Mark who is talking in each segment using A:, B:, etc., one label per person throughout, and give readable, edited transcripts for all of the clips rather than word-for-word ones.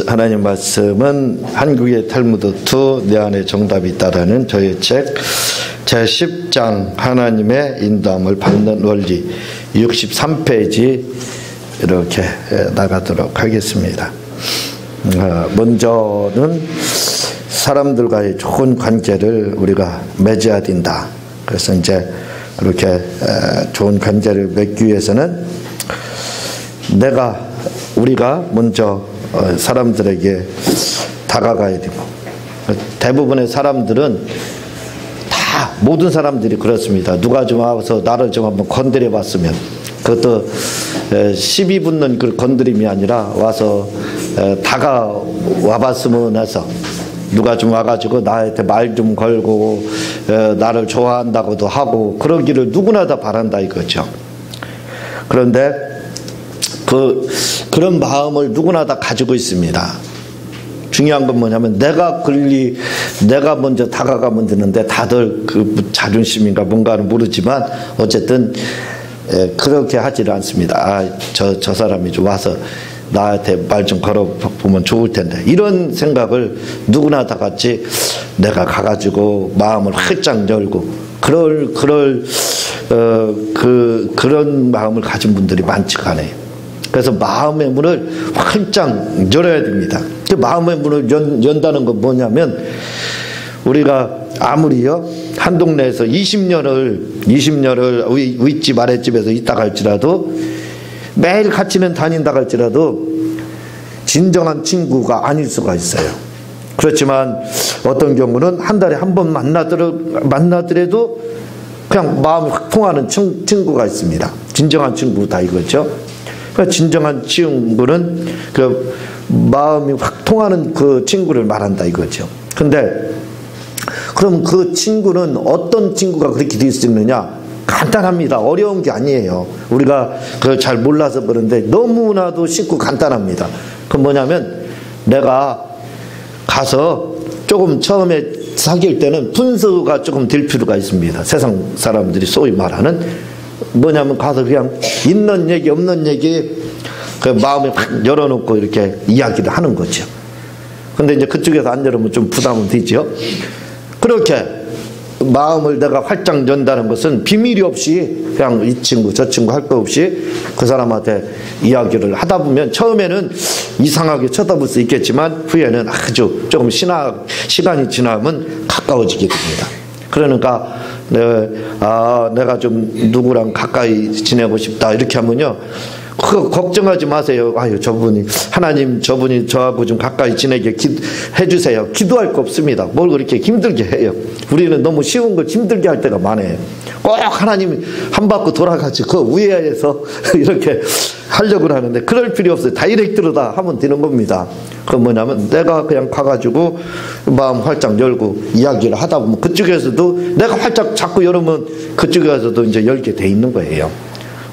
A: 하나님 말씀은 한국의 탈무드 2 내 안에 정답이 있다라는 저의 책 제10장 하나님의 인도함을 받는 원리 63페이지 이렇게 나가도록 하겠습니다. 먼저는 사람들과의 좋은 관계를 우리가 맺어야 된다. 그래서 이제 이렇게 좋은 관계를 맺기 위해서는 우리가 먼저 사람들에게 다가가야 되고, 대부분의 사람들은 다 모든 사람들이 그렇습니다. 누가 좀 와서 나를 좀 한번 건드려 봤으면, 그것도 시비 붙는 그 건드림이 아니라 와서 다가와 봤으면 해서 누가 좀 와가지고 나한테 말 좀 걸고 나를 좋아한다고도 하고 그러기를 누구나 다 바란다 이거죠. 그런데 그런 마음을 누구나 다 가지고 있습니다. 중요한 건 뭐냐면 내가 먼저 다가가면 되는데 다들 그 자존심인가 뭔가는 모르지만 어쨌든 그렇게 하지를 않습니다. 저 사람이 좀 와서 나한테 말 좀 걸어보면 좋을 텐데, 이런 생각을 누구나 다 같이 내가 가가지고 마음을 활짝 열고 그런 마음을 가진 분들이 많지가 않아요. 그래서 마음의 문을 활짝 열어야 됩니다. 그 마음의 문을 연다는 건 뭐냐면, 우리가 아무리요 한 동네에서 20년을 윗집 아랫집에서 있다가 할지라도, 매일 같이는 다닌다 할지라도 진정한 친구가 아닐 수가 있어요. 그렇지만 어떤 경우는 한 달에 한 번 만나더라도 그냥 마음이 확 통하는 친구가 있습니다. 진정한 친구다 이거죠. 그러니까 진정한 친구는 그 마음이 확 통하는 그 친구를 말한다 이거죠. 근데 그럼 그 친구는 어떤 친구가 그렇게 될 수 있느냐? 간단합니다. 어려운 게 아니에요. 우리가 그걸 잘 몰라서 그런데 너무나도 쉽고 간단합니다. 그건 뭐냐면, 내가 가서 조금 처음에 사귈 때는 분수가 조금 될 필요가 있습니다. 세상 사람들이 소위 말하는 뭐냐면, 가서 그냥 있는 얘기 없는 얘기 그 마음에 확 열어놓고 이렇게 이야기를 하는 거죠. 근데 이제 그쪽에서 안 열으면 좀 부담은 되죠. 그렇게 마음을 내가 활짝 연다는 것은 비밀이 없이 그냥 이 친구 저 친구 할 거 없이 그 사람한테 이야기를 하다 보면 처음에는 이상하게 쳐다볼 수 있겠지만 후에는 아주 조금 시간이 지나면 가까워지게 됩니다. 그러니까 내가 좀 누구랑 가까이 지내고 싶다 이렇게 하면요, 그거 걱정하지 마세요. 하나님 저분이 저하고 좀 가까이 지내게 해주세요. 기도할 거 없습니다. 뭘 그렇게 힘들게 해요. 우리는 너무 쉬운 걸 힘들게 할 때가 많아요. 꼭 하나님이 한 바퀴 돌아가지고 그 위에서 이렇게 하려고 하는데 그럴 필요 없어요. 다이렉트로 다 하면 되는 겁니다. 그건 뭐냐면, 내가 그냥 가가지고 마음 활짝 열고 이야기를 하다 보면 그쪽에서도 내가 활짝 자꾸 열으면 그쪽에서도 이제 열게 돼 있는 거예요.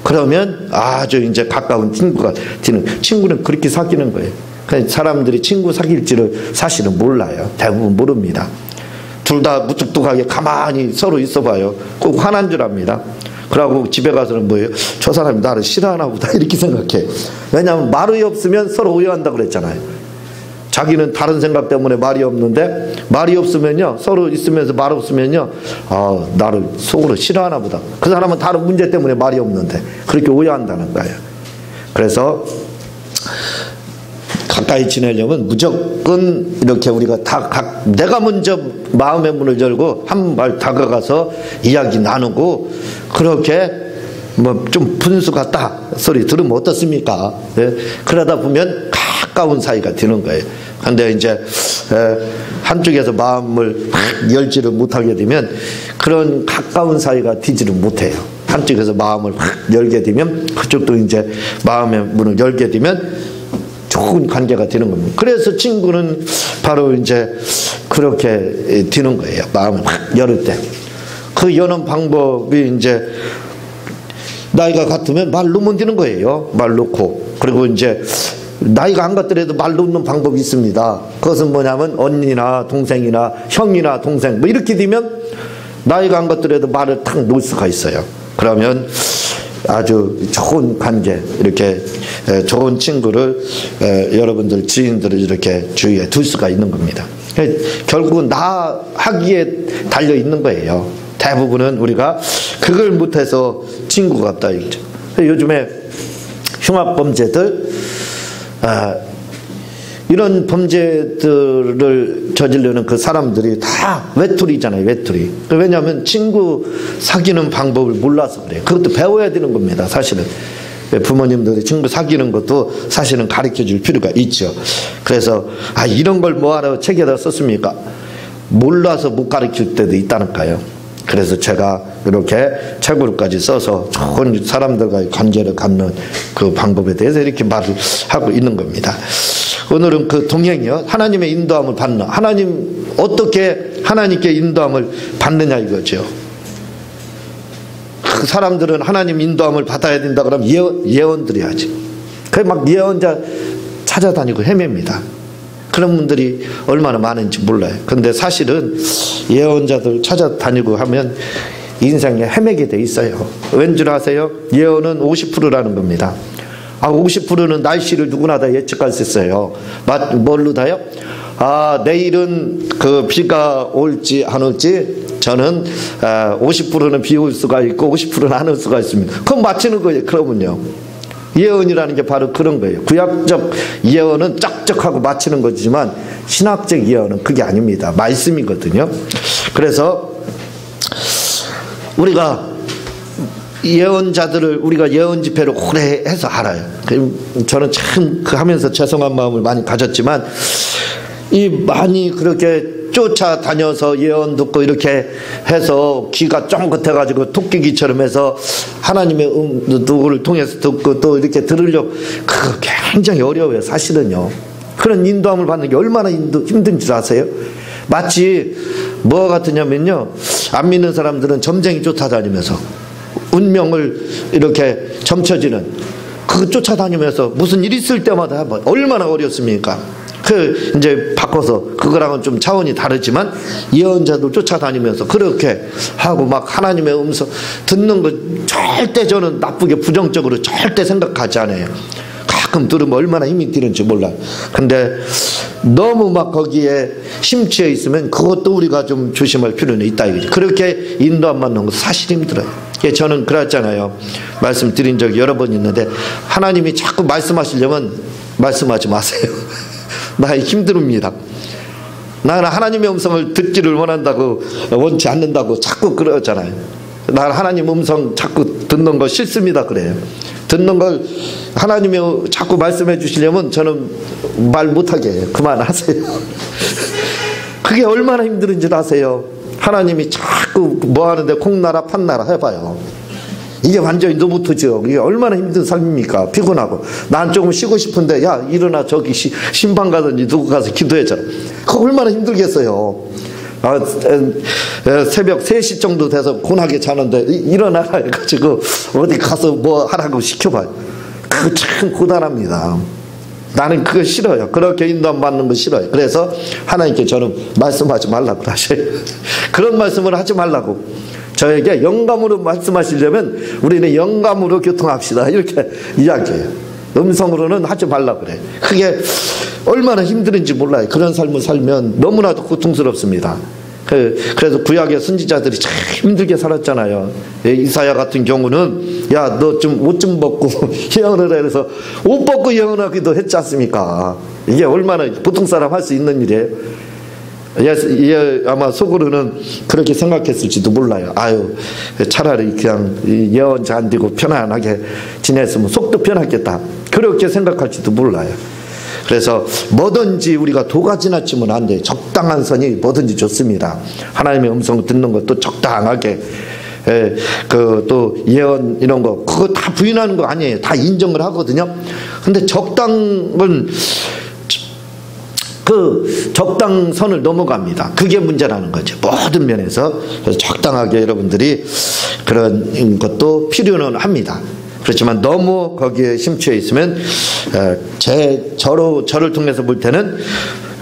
A: 그러면 아주 이제 가까운 친구가 되는, 친구는 그렇게 사귀는 거예요. 그러니까 사람들이 친구 사귈지를 사실은 몰라요. 대부분 모릅니다. 둘 다 무뚝뚝하게 가만히 서로 있어 봐요. 꼭 화난 줄 압니다. 그러고 집에 가서는 뭐예요? 저 사람이 나를 싫어하나 보다 이렇게 생각해. 왜냐하면 말이 없으면 서로 오해한다고 그랬잖아요. 자기는 다른 생각 때문에 말이 없는데, 말이 없으면요, 서로 있으면서 말 없으면요, 나를 속으로 싫어하나 보다. 그 사람은 다른 문제 때문에 말이 없는데 그렇게 오해한다는 거예요. 그래서 가까이 지내려면 무조건 이렇게 우리가 내가 먼저 마음의 문을 열고 한 발 다가가서 이야기 나누고, 그렇게 뭐 좀 분수 같다 소리 들으면 어떻습니까? 그러다 보면 가까운 사이가 되는 거예요. 근데 이제 한쪽에서 마음을 열지를 못하게 되면 그런 가까운 사이가 되지를 못해요. 한쪽에서 마음을 열게 되면 그쪽도 이제 마음의 문을 열게 되면 좋은 관계가 되는 겁니다. 그래서 친구는 바로 이제 그렇게 되는 거예요. 마음을 열을 때. 그 여는 방법이 이제 나이가 같으면 말 놓으면 되는 거예요. 말 놓고. 그리고 이제 나이가 안 같더라도 말 놓는 방법이 있습니다. 그것은 뭐냐면 언니나 동생이나 형이나 동생 뭐 이렇게 되면 나이가 안 같더라도 말을 탁 놓을 수가 있어요. 그러면 아주 좋은 관계, 이렇게 좋은 친구를 여러분들 지인들을 이렇게 주위에 둘 수가 있는 겁니다. 결국은 나 하기에 달려 있는 거예요. 대부분은 우리가 그걸 못해서 친구가 없다 이거죠. 요즘에 흉악범죄들, 이런 범죄들을 저지르는 그 사람들이 다 외톨이잖아요. 외톨이. 왜냐하면 친구 사귀는 방법을 몰라서 그래요. 그것도 배워야 되는 겁니다. 사실은 부모님들이 친구 사귀는 것도 사실은 가르쳐줄 필요가 있죠. 그래서 이런 걸 뭐하러 책에다 썼습니까? 몰라서 못 가르칠 때도 있다니까요. 그래서 제가 이렇게 책으로까지 써서 좋은 사람들과의 관계를 갖는 그 방법에 대해서 이렇게 말을 하고 있는 겁니다. 오늘은 그 동행이요, 하나님의 인도함을 받는, 하나님 어떻게 하나님께 인도함을 받느냐 이거죠. 그 사람들은 하나님 인도함을 받아야 된다 그러면 예언 드려야지. 그래 막 예언자 찾아다니고 헤맵니다. 그런 분들이 얼마나 많은지 몰라요. 근데 사실은 예언자들 찾아다니고 하면 인생에 헤매게 돼 있어요. 왠 줄 아세요? 예언은 50%라는 겁니다. 50%는 날씨를 누구나 다 예측할 수 있어요. 뭘로 다요? 내일은 그 비가 올지 안 올지 저는 50%는 비 올 수가 있고 50%는 안 올 수가 있습니다. 그럼 맞히는 거예요. 그러면요. 예언이라는 게 바로 그런 거예요. 구약적 예언은 쩍쩍하고 맞히는 거지만 신학적 예언은 그게 아닙니다. 말씀이거든요. 그래서 우리가 예언자들을 우리가 예언 집회를 오래 해서 알아요. 저는 참 그 하면서 죄송한 마음을 많이 가졌지만 많이 그렇게 쫓아다녀서 예언 듣고 이렇게 해서 귀가 쫑긋해가지고 토끼귀처럼 해서 하나님의 누구를 통해서 듣고 또 이렇게 들으려고 그거 굉장히 어려워요. 사실은요. 그런 인도함을 받는 게 얼마나 힘든 줄 아세요? 마치 뭐 같으냐면요, 안 믿는 사람들은 점쟁이 쫓아다니면서 운명을 이렇게 점쳐지는 그거 쫓아다니면서 무슨 일 있을 때마다 얼마나 어렵습니까? 이제 바꿔서 그거랑은 좀 차원이 다르지만 예언자들 쫓아다니면서 그렇게 하고 막 하나님의 음성 듣는 거 절대 저는 나쁘게 부정적으로 절대 생각하지 않아요. 가끔 들으면 얼마나 힘이 드는지 몰라요. 근데 너무 막 거기에 심취해 있으면 그것도 우리가 좀 조심할 필요는 있다 이거지. 그렇게 인도 안 받는 거 사실 힘들어요. 저는 그랬잖아요. 말씀드린 적이 여러 번 있는데 하나님이 자꾸 말씀하시려면 말씀하지 마세요. 나 힘듭니다. 나는 하나님의 음성을 듣기를 원치 않는다고 자꾸 그러잖아요. 나 하나님 음성 자꾸 듣는 거 싫습니다 그래요. 듣는 걸 하나님이 자꾸 말씀해 주시려면 저는 말 못하게 해요. 그만하세요. 그게 얼마나 힘든지 아세요? 하나님이 자꾸 뭐 하는데 콩나라 판나라 해봐요. 이게 완전히 노부트죠. 이게 얼마나 힘든 삶입니까? 피곤하고. 난 조금 쉬고 싶은데 야 일어나 저기 신방 가든지 누구 가서 기도해줘. 그거 얼마나 힘들겠어요. 새벽 3시 정도 돼서 곤하게 자는데 일어나라 해가지고 어디 가서 뭐 하라고 시켜봐요. 그거 참 고단합니다. 나는 그거 싫어요. 그렇게 인도함 받는 거 싫어요. 그래서 하나님께 저는 말씀하지 말라고 하셔요. 그런 말씀을 하지 말라고. 저에게 영감으로 말씀하시려면 우리는 영감으로 교통합시다 이렇게 이야기해요. 음성으로는 하지 말라고 그래. 그게 얼마나 힘든지 몰라요. 그런 삶을 살면 너무나도 고통스럽습니다. 그래서 구약의 선지자들이 참 힘들게 살았잖아요. 이사야 같은 경우는 야 너 좀 옷 좀 벗고 예언을 해서 옷 벗고 예언하기도 했지 않습니까? 이게 얼마나 보통 사람 할 수 있는 일이에요. 아마 속으로는 그렇게 생각했을지도 몰라요. 차라리 그냥 예언자 안 되고 편안하게 지냈으면 속도 편하겠다. 그렇게 생각할지도 몰라요. 그래서 뭐든지 우리가 도가 지나치면 안 돼요. 적당한 선이 뭐든지 좋습니다. 하나님의 음성을 듣는 것도 적당하게, 또 예언 이런 거 그거 다 부인하는 거 아니에요. 다 인정을 하거든요. 근데 적당은 그 적당선을 넘어갑니다. 그게 문제라는 거죠. 모든 면에서. 그래서 적당하게 여러분들이 그런 것도 필요는 합니다. 그렇지만 너무 거기에 심취해 있으면 저를 통해서 볼 때는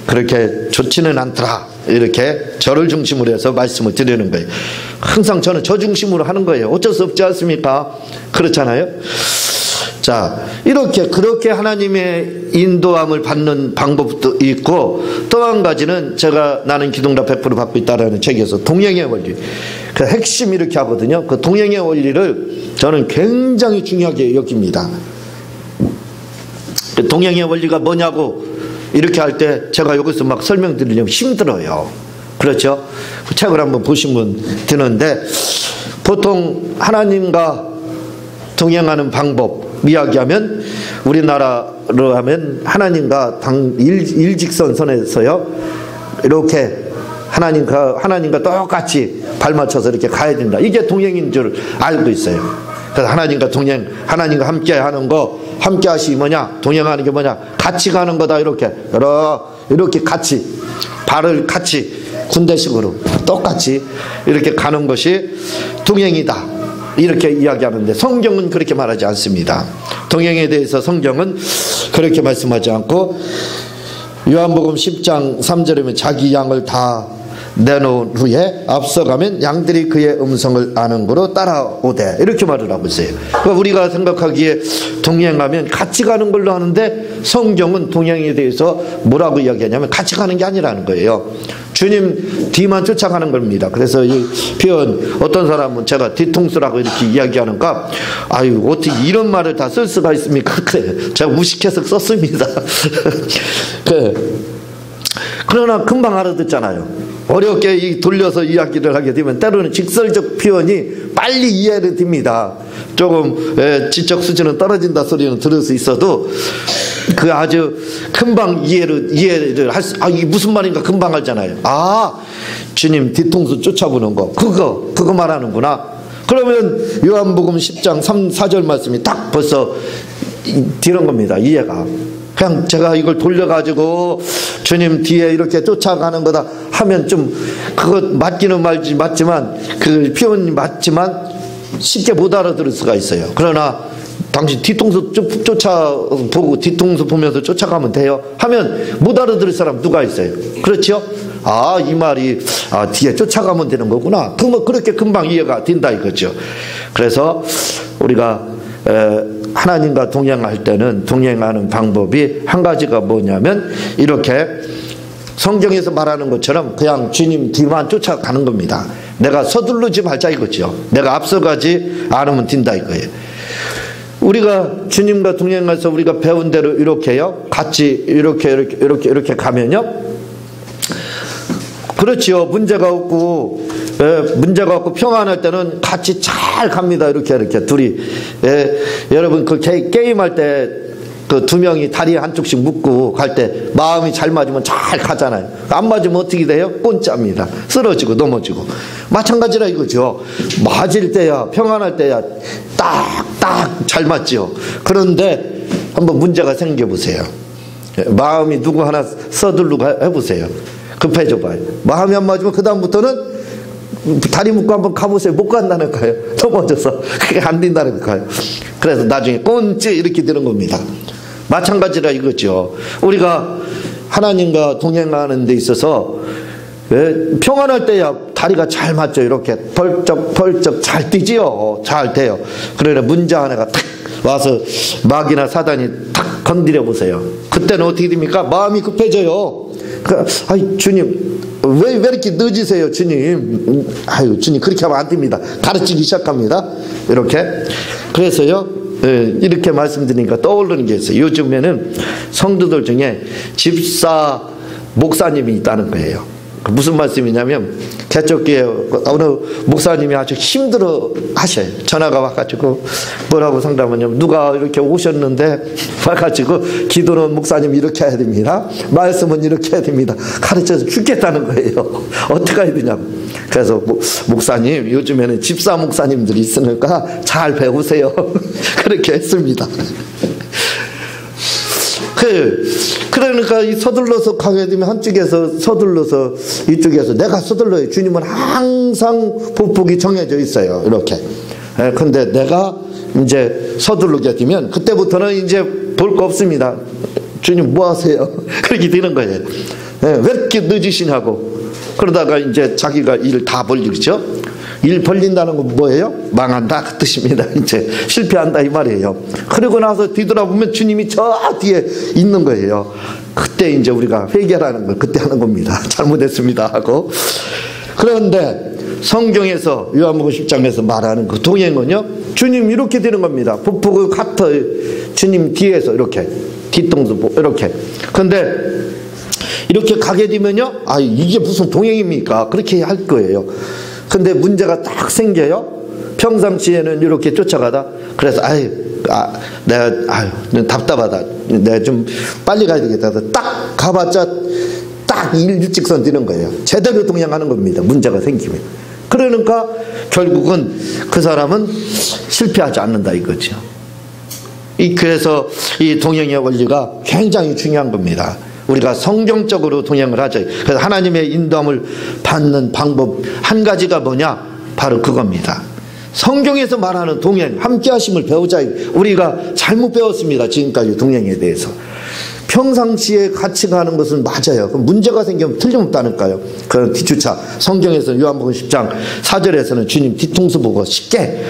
A: 그렇게 좋지는 않더라. 이렇게 저를 중심으로 해서 말씀을 드리는 거예요. 항상 저는 저 중심으로 하는 거예요. 어쩔 수 없지 않습니까? 그렇잖아요. 자, 그렇게 하나님의 인도함을 받는 방법도 있고, 또 한 가지는 제가 나는 기둥답 100% 받고 있다라는 책에서 동행의 원리, 그 핵심 이렇게 하거든요. 그 동행의 원리를 저는 굉장히 중요하게 여깁니다. 그 동행의 원리가 뭐냐고 이렇게 할 때 제가 여기서 막 설명드리려면 힘들어요. 그렇죠? 그 책을 한번 보시면 되는데, 보통 하나님과 동행하는 방법 이야기하면, 우리나라로 하면 하나님과 일직선선에서요, 이렇게 하나님과 똑같이 발 맞춰서 이렇게 가야 된다. 이게 동행인 줄 알고 있어요. 그래서 하나님과 동행, 하나님과 함께 하는 거, 함께 하시 뭐냐? 동행하는 게 뭐냐? 같이 가는 거다. 이렇게 같이, 발을 같이 군대식으로 똑같이 이렇게 가는 것이 동행이다. 이렇게 이야기하는데, 성경은 그렇게 말하지 않습니다. 동행에 대해서 성경은 그렇게 말씀하지 않고, 요한복음 10장 3절이면 자기 양을 다 내놓은 후에 앞서가면 양들이 그의 음성을 아는 거로 따라오되, 이렇게 말을 하고 있어요. 그러니까 우리가 생각하기에 동행하면 같이 가는 걸로 하는데, 성경은 동행에 대해서 뭐라고 이야기하냐면 같이 가는 게 아니라는 거예요. 주님 뒤만 쫓아가는 겁니다. 그래서 이 표현, 어떤 사람은 제가 뒤통수라고 이렇게 이야기하는가, 아유 어떻게 이런 말을 다 쓸 수가 있습니까? 그래, 제가 무식해서 썼습니다. 그러나 금방 알아듣잖아요. 어렵게 돌려서 이야기를 하게 되면 때로는 직설적 표현이 빨리 이해를 됩니다. 조금 지적 수준은 떨어진다 소리는 들을 수 있어도 그 아주 금방 이해를 할 수, 이게 무슨 말인가 금방 알잖아요. 주님 뒤통수 쫓아보는 거, 그거 말하는구나. 그러면 요한복음 10장 3, 4절 말씀이 딱 벌써 되는 겁니다. 이해가. 그냥 제가 이걸 돌려가지고 주님 뒤에 이렇게 쫓아가는 거다 하면 좀 그거 맞기는 맞지만, 그 표현이 맞지만 쉽게 못 알아들을 수가 있어요. 그러나 당신 뒤통수 쫓아보고 뒤통수 보면서 쫓아가면 돼요 하면 못 알아들을 사람 누가 있어요? 그렇죠? 이 말이 뒤에 쫓아가면 되는 거구나. 그렇게 금방 이해가 된다 이거죠. 그래서 우리가 하나님과 동행할 때는 동행하는 방법이 한 가지가 뭐냐면, 이렇게 성경에서 말하는 것처럼 그냥 주님 뒤만 쫓아가는 겁니다. 내가 서두르지 말자 이거죠. 내가 앞서가지 않으면 된다 이거예요. 우리가 주님과 동행해서 우리가 배운 대로 이렇게요, 같이 이렇게 가면요, 그렇지요. 문제가 없고 평안할 때는 같이 잘 갑니다. 이렇게 둘이. 여러분 그 게임할 때 그 두 명이 다리 한쪽씩 묶고 갈 때 마음이 잘 맞으면 잘 가잖아요. 안 맞으면 어떻게 돼요? 꼰짜입니다. 쓰러지고 넘어지고. 마찬가지라 이거죠. 맞을 때야, 평안할 때야 딱 잘 맞죠. 그런데 한번 문제가 생겨보세요. 마음이 누구 하나 서두르고 해보세요. 급해져 봐요. 마음이 안 맞으면 그 다음부터는 다리 묶고 한번 가보세요. 못 간다는 거예요. 넘어져서 그게 안 된다는 거예요. 그래서 나중에 꼰찌 이렇게 되는 겁니다. 마찬가지라 이거죠. 우리가 하나님과 동행하는 데 있어서 평안할 때야 다리가 잘 맞죠. 이렇게 펄쩍 잘 뛰지요. 잘 돼요. 그러나 문제 하나가 탁 와서 마귀나 사단이 탁 건드려 보세요. 그때는 어떻게 됩니까? 마음이 급해져요. 주님 왜 이렇게 늦으세요? 주님, 주님 그렇게 하면 안 됩니다. 가르치기 시작합니다. 이렇게. 그래서요, 이렇게 말씀드리니까 떠오르는 게 있어요. 요즘에는 성도들 중에 집사 목사님이 있다는 거예요. 무슨 말씀이냐면, 개척교회 어느 목사님이 아주 힘들어 하셔요. 전화가 와가지고 뭐라고 상담하냐면, 누가 이렇게 오셨는데 와가지고 기도는 목사님 이렇게 해야 됩니다. 말씀은 이렇게 해야 됩니다. 가르쳐서 죽겠다는 거예요. 어떻게 해야 되냐고. 그래서 목사님, 요즘에는 집사 목사님들이 있으니까 잘 배우세요. 그렇게 했습니다. 그러니까 이 서둘러서 가게 되면 한쪽에서 서둘러서 이쪽에서 내가 서둘러요. 주님은 항상 보폭이 정해져 있어요. 이렇게. 근데 내가 이제 서두르게 되면 그때부터는 이제 볼 거 없습니다. 주님 뭐 하세요? 그렇게 되는 거예요. 왜 이렇게 늦으시냐고. 그러다가 이제 자기가 일 다 벌리죠. 일 벌린다는 건 뭐예요? 망한다 그 뜻입니다. 이제 실패한다 이 말이에요. 그러고 나서 뒤돌아보면 주님이 저 뒤에 있는 거예요. 그때 이제 우리가 회개라는 걸 그때 하는 겁니다. 잘못했습니다 하고. 그런데 성경에서 요한복음 10장에서 말하는 그 동행은요, 주님 이렇게 되는 겁니다. 부푸그 같아 주님 뒤에서 이렇게 뒤통수 이렇게. 그런데 이렇게 가게 되면요, 아 이게 무슨 동행입니까? 그렇게 할 거예요. 근데 문제가 딱 생겨요. 평상시에는 이렇게 쫓아가다 그래서 내가 답답하다, 내가 좀 빨리 가야 되겠다, 딱 가봤자 딱 일직선 뛰는 거예요. 제대로 동행하는 겁니다. 문제가 생기면. 그러니까 결국은 그 사람은 실패하지 않는다 이거죠. 그래서 이 동행의 원리가 굉장히 중요한 겁니다. 우리가 성경적으로 동행을 하죠. 그래서 하나님의 인도함을 받는 방법 한 가지가 뭐냐? 바로 그겁니다. 성경에서 말하는 동행, 함께 하심을 배우자. 우리가 잘못 배웠습니다. 지금까지 동행에 대해서. 평상시에 같이 가는 것은 맞아요. 그럼 문제가 생기면 틀림없다니까요. 그런 뒤쫓아. 성경에서는 요한복음 10장 4절에서는 주님 뒤통수 보고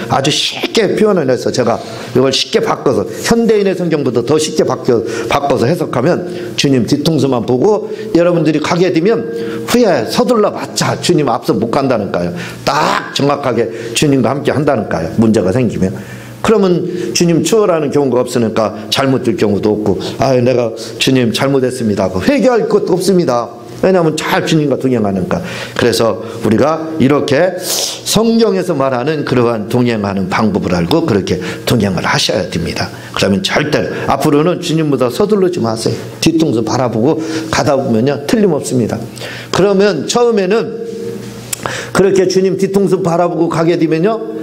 A: 아주 쉽게 표현을 해서 제가 이걸 쉽게 바꿔서 현대인의 성경보다 더 쉽게 바꿔서 해석하면 주님 뒤통수만 보고 여러분들이 가게 되면 후에 서둘러 봤자 주님 앞서 못 간다니까요. 딱 정확하게 주님과 함께 한다니까요. 문제가 생기면. 그러면 주님 추월하는 경우가 없으니까 잘못될 경우도 없고, 내가 주님 잘못했습니다 하고 회개할 것도 없습니다. 왜냐하면 잘 주님과 동행하니까. 그래서 우리가 이렇게 성경에서 말하는 그러한 동행하는 방법을 알고 그렇게 동행을 하셔야 됩니다. 그러면 절대로 앞으로는 주님보다 서두르지 마세요. 뒤통수 바라보고 가다 보면요 틀림없습니다. 그러면 처음에는 그렇게 주님 뒤통수 바라보고 가게 되면요,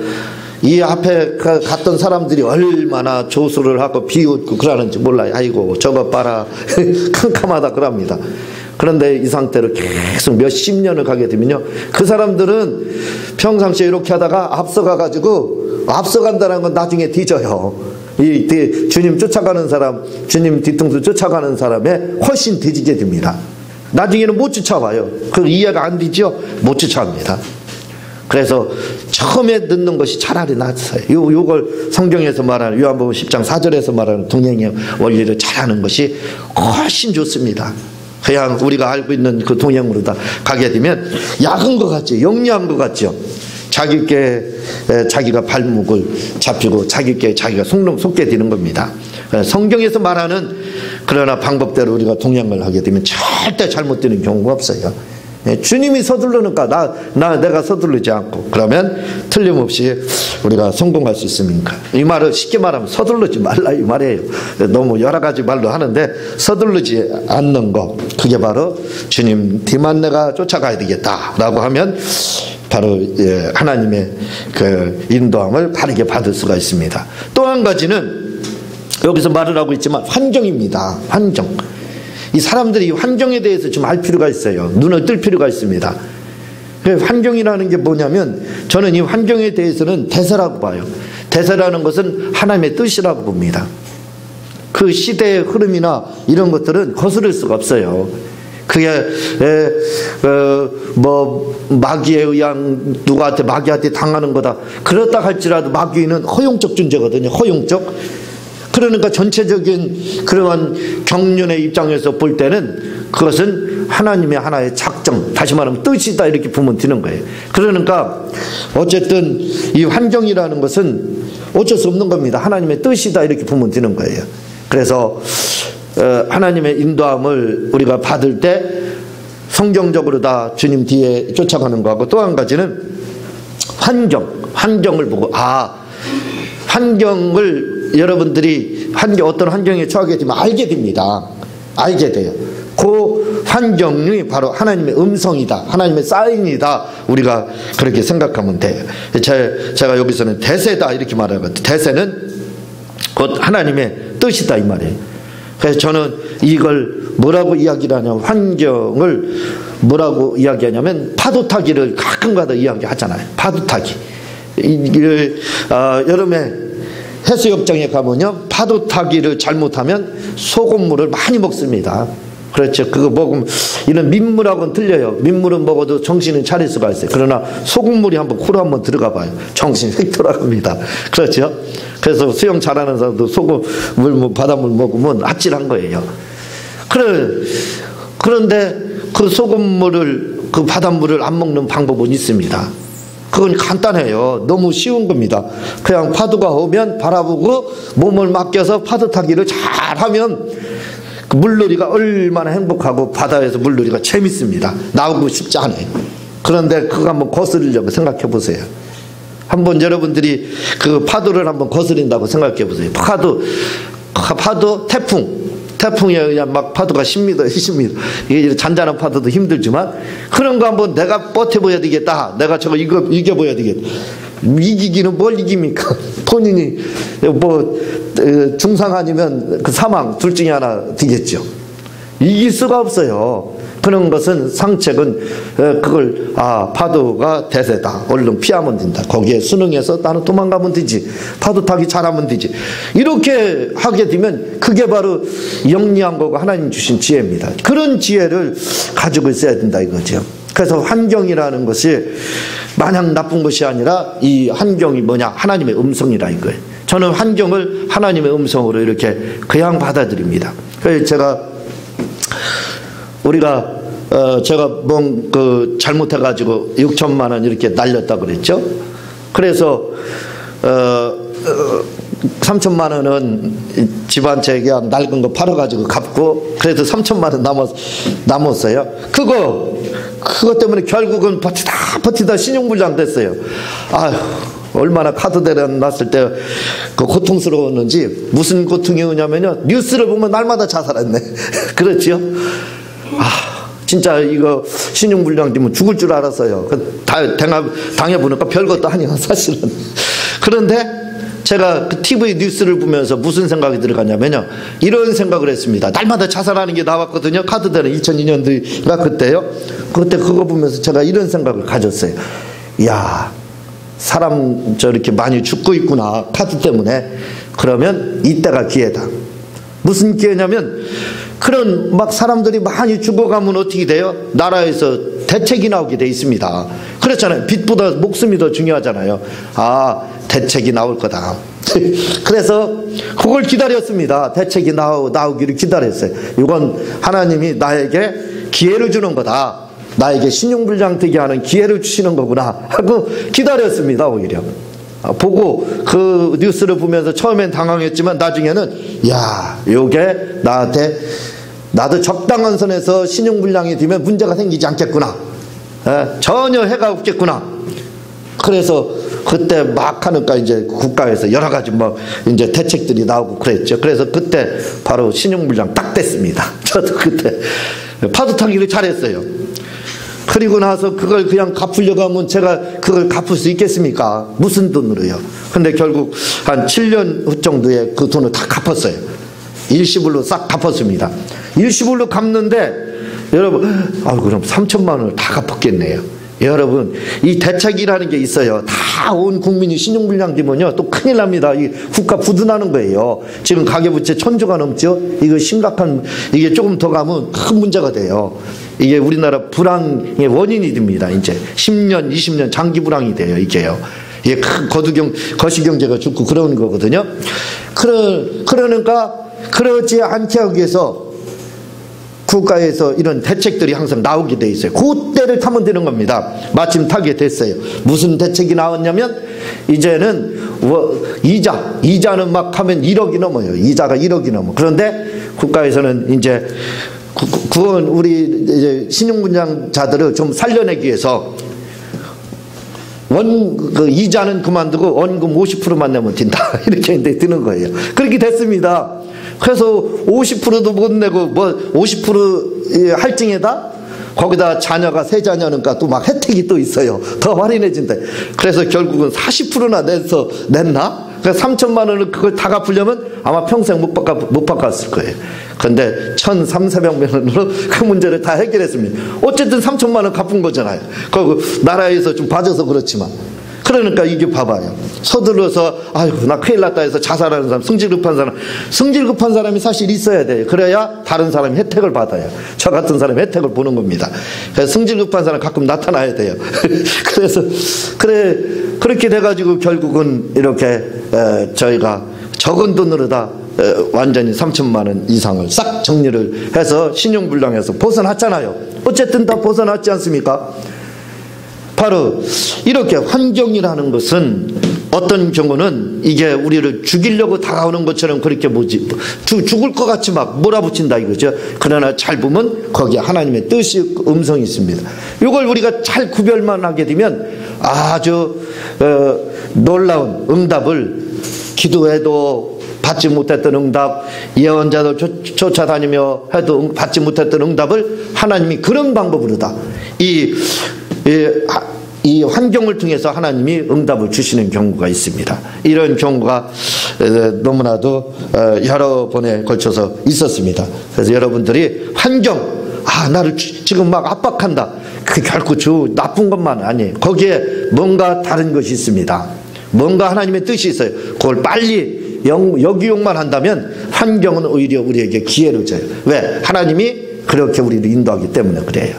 A: 이 앞에 갔던 사람들이 얼마나 조수를 하고 비웃고 그러는지 몰라요. 아이고 저거 봐라 캄캄하다 그럽니다. 그런데 이 상태로 계속 몇십 년을 가게 되면요, 그 사람들은 평상시에 이렇게 하다가 앞서간다는 건 나중에 뒤져요. 이 주님 쫓아가는 사람, 주님 뒤통수 쫓아가는 사람에 훨씬 뒤지게 됩니다. 나중에는 못 쫓아와요. 그 이해가 안 되죠? 못 쫓아옵니다. 그래서 처음에 듣는 것이 차라리 낫어요. 요걸 성경에서 말하는 요한복음 10장 4절에서 말하는 동행의 원리를 잘하는 것이 훨씬 좋습니다. 그냥 우리가 알고 있는 그 동행으로 다 가게 되면 약한 것 같죠. 영리한 것 같죠. 자기가 발목을 잡히고 자기가 속게 되는 겁니다. 성경에서 말하는 그러나 방법대로 우리가 동행을 하게 되면 절대 잘못되는 경우가 없어요. 주님이 서두르니까 내가 서두르지 않고 그러면 틀림없이 우리가 성공할 수 있습니까? 이 말을 쉽게 말하면 서두르지 말라 이 말이에요. 너무 여러 가지 말로 하는데 서두르지 않는 거, 그게 바로 주님 뒤만 내가 쫓아가야 되겠다라고 하면 바로 하나님의 그 인도함을 바르게 받을 수가 있습니다. 또 한 가지는 여기서 말을 하고 있지만 환경입니다. 환경. 이 사람들이 환경에 대해서 좀 알 필요가 있어요. 눈을 뜰 필요가 있습니다. 환경이라는 게 뭐냐면 저는 이 환경에 대해서는 대세라고 봐요. 대세라는 것은 하나님의 뜻이라고 봅니다. 그 시대의 흐름이나 이런 것들은 거스를 수가 없어요. 그게 마귀에 의한 누구한테 마귀한테 당하는 거다 그렇다 할지라도 마귀는 허용적 존재거든요. 허용적. 그러니까 전체적인 그러한 경륜의 입장에서 볼 때는 그것은 하나님의 하나의 작정, 다시 말하면 뜻이다 이렇게 보면 되는 거예요. 그러니까 어쨌든 이 환경이라는 것은 어쩔 수 없는 겁니다. 하나님의 뜻이다 이렇게 보면 되는 거예요. 그래서 하나님의 인도함을 우리가 받을 때 성경적으로 다 주님 뒤에 쫓아가는 거하고, 또 한 가지는 환경을 보고 환경을 여러분들이 어떤 환경에 처하게 되면 알게 됩니다. 알게 돼요. 그 환경이 바로 하나님의 음성이다, 하나님의 사인이다, 우리가 그렇게 생각하면 돼요. 제가 여기서는 대세다 이렇게 말하거든요. 대세는 곧 하나님의 뜻이다 이 말이에요. 그래서 저는 이걸 뭐라고 이야기를 하냐면, 환경을 뭐라고 이야기하냐면 파도타기를 가끔가다 이야기하잖아요. 파도타기. 여름에 해수욕장에 가면요, 파도타기를 잘못하면 소금물을 많이 먹습니다. 그렇죠. 그거 먹으면 이런 민물하고는 틀려요. 민물은 먹어도 정신은 차릴 수가 있어요. 그러나 소금물이 한번 코로 한번 들어가 봐요. 정신이 휙 돌아갑니다. 그렇죠. 그래서 수영 잘하는 사람도 소금물, 바닷물 먹으면 아찔한 거예요. 그런데 그 소금물을, 그 바닷물을 안 먹는 방법은 있습니다. 그건 간단해요. 너무 쉬운 겁니다. 그냥 파도가 오면 바라보고 몸을 맡겨서 파도 타기를 잘하면 그 물놀이가 얼마나 행복하고 바다에서 물놀이가 재밌습니다. 나오고 싶지 않아요. 그런데 그거 한번 거스르려고 생각해 보세요. 한번 여러분들이 그 파도를 한번 거스린다고 생각해 보세요. 파도, 태풍에 그냥 막 파도가 10m, 20m. 이게 잔잔한 파도도 힘들지만 그런 거 한번 내가 버텨봐야 되겠다. 내가 저거 이겨봐야 되겠다. 이기기는 뭘 이깁니까? 본인이 중상 아니면 그 사망 둘 중에 하나 되겠죠. 이길 수가 없어요. 그런 것은 상책은 그걸 파도가 대세다. 얼른 피하면 된다. 거기에 순응해서 나는 도망가면 되지. 파도 타기 잘하면 되지. 이렇게 하게 되면 그게 바로 영리한 거고 하나님 주신 지혜입니다. 그런 지혜를 가지고 있어야 된다 이거죠. 그래서 환경이라는 것이 마냥 나쁜 것이 아니라 이 환경이 뭐냐? 하나님의 음성이라 이거예요. 저는 환경을 하나님의 음성으로 이렇게 그냥 받아들입니다. 그래서 제가 잘못해가지고 6천만 원 이렇게 날렸다 그랬죠. 그래서 3천만 원은 집안채 그냥 낡은 거 팔아가지고 갚고 그래도 3천만 원 남았어요. 그것 때문에 결국은 버티다 신용불량 됐어요. 아휴, 얼마나 카드 대란 났을 때 그 고통스러웠는지. 무슨 고통이 오냐면요, 뉴스를 보면 날마다 자살했네. 그렇죠? 진짜 이거 신용불량 되면 죽을 줄 알았어요. 당해보니까 별것도 아니야 사실은. 그런데 제가 그 TV 뉴스를 보면서 무슨 생각이 들어갔냐면요, 이런 생각을 했습니다. 날마다 자살하는 게 나왔거든요. 카드대는 2002년도가 그때 그거 보면서 제가 이런 생각을 가졌어요. 이야, 사람 저렇게 많이 죽고 있구나, 카드 때문에. 그러면 이때가 기회다. 무슨 기회냐면, 그런 막 사람들이 많이 죽어가면 어떻게 돼요? 나라에서 대책이 나오게 돼 있습니다. 그렇잖아요. 빚보다 목숨이 더 중요하잖아요. 대책이 나올 거다. 그래서 그걸 기다렸습니다. 대책이 나오기를 기다렸어요. 이건 하나님이 나에게 기회를 주는 거다. 나에게 신용불량 되게 하는 기회를 주시는 거구나 하고 기다렸습니다. 오히려 보고 그 뉴스를 보면서 처음엔 당황했지만 나중에는 요게 나도 적당한 선에서 신용불량이 되면 문제가 생기지 않겠구나, 전혀 해가 없겠구나. 그래서 그때 막 하니까 이제 국가에서 여러 가지 이제 대책들이 나오고 그랬죠. 그래서 그때 바로 신용불량 딱 됐습니다. 저도 그때 파도 타기를 잘했어요. 그리고 나서 그걸 그냥 갚으려고 하면 제가 그걸 갚을 수 있겠습니까? 무슨 돈으로요? 근데 결국 한 7년 후 정도에 그 돈을 다 갚았어요. 일시불로 싹 갚았습니다. 일시불로 갚는데 여러분, 그럼 3천만 원을 다 갚았겠네요. 여러분, 이 대책이라는 게 있어요. 다 온 국민이 신용불량 되면요 또 큰일 납니다. 이 국가 부도나는 거예요. 지금 가계부채 1,000조가 넘죠. 이거 심각한, 이게 조금 더 가면 큰 문제가 돼요. 이게 우리나라 불황의 원인이 됩니다. 이제 10년, 20년 장기 불황이 돼요. 이게요. 이게 큰 거시경제가 죽고 그러는 거거든요. 그러니까 그러지 않게 하기 위해서 국가에서 이런 대책들이 항상 나오게 돼 있어요. 그때를 타면 되는 겁니다. 마침 타게 됐어요. 무슨 대책이 나왔냐면, 이제는 이자는 막 하면 1억이 넘어요. 이자가 1억이 넘어. 그런데 국가에서는 이제 그건 우리 이제 신용불량자들을 좀 살려내기 위해서 이자는 그만두고 원금 50%만 내면 된다. 이렇게 드는 거예요. 그렇게 됐습니다. 그래서 50%도 못 내고 50% 할증에다 거기다 자녀가 세 자녀니까 또 막 혜택이 또 있어요. 더 할인해진다. 그래서 결국은 40%나 냈나? 그래서 3천만 원을 그걸 다 갚으려면 아마 평생 못 바꿨을 거예요. 그런데 1,300명 원으로 그 문제를 다 해결했습니다. 어쨌든 3천만 원 갚은 거잖아요. 그 나라에서 좀 봐줘서 그렇지만. 그러니까 이게 봐봐요. 서둘러서 아이고 나 큰일 났다 해서 자살하는 사람, 성질 급한 사람이 사실 있어야 돼요. 그래야 다른 사람이 혜택을 받아요. 저 같은 사람이 혜택을 보는 겁니다. 그래서 성질 급한 사람 가끔 나타나야 돼요. 그래서 그렇게 돼가지고 결국은 이렇게 저희가 적은 돈으로 다 완전히 3천만 원 이상을 싹 정리를 해서 신용불량에서 벗어났잖아요. 어쨌든 다 벗어났지 않습니까? 바로 이렇게 환경이라는 것은 어떤 경우는 이게 우리를 죽이려고 다가오는 것처럼 그렇게 죽을 것 같이 막 몰아붙인다 이거죠. 그러나 잘 보면 거기에 하나님의 뜻이 음성이 있습니다. 이걸 우리가 잘 구별만 하게 되면 아주 놀라운 응답을, 기도해도 받지 못했던 응답, 예언자들 쫓아다니며 해도 받지 못했던 응답을 하나님이 그런 방법으로다 이 환경을 통해서 하나님이 응답을 주시는 경우가 있습니다. 이런 경우가 너무나도 여러 번에 걸쳐서 있었습니다. 그래서 여러분들이 환경, 나를 지금 막 압박한다, 그게 결코 나쁜 것만 아니에요. 거기에 뭔가 다른 것이 있습니다. 뭔가 하나님의 뜻이 있어요. 그걸 빨리 역이용만 한다면 환경은 오히려 우리에게 기회를 줘요. 왜? 하나님이 그렇게 우리를 인도하기 때문에 그래요.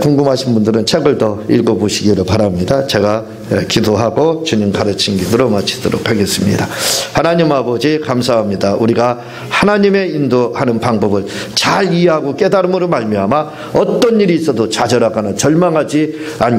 A: 궁금하신 분들은 책을 더 읽어보시기를 바랍니다. 제가 기도하고 주님 가르친 기도로 마치도록 하겠습니다. 하나님 아버지 감사합니다. 우리가 하나님의 인도하는 방법을 잘 이해하고 깨달음으로 말미암아 어떤 일이 있어도 좌절하거나 절망하지 않고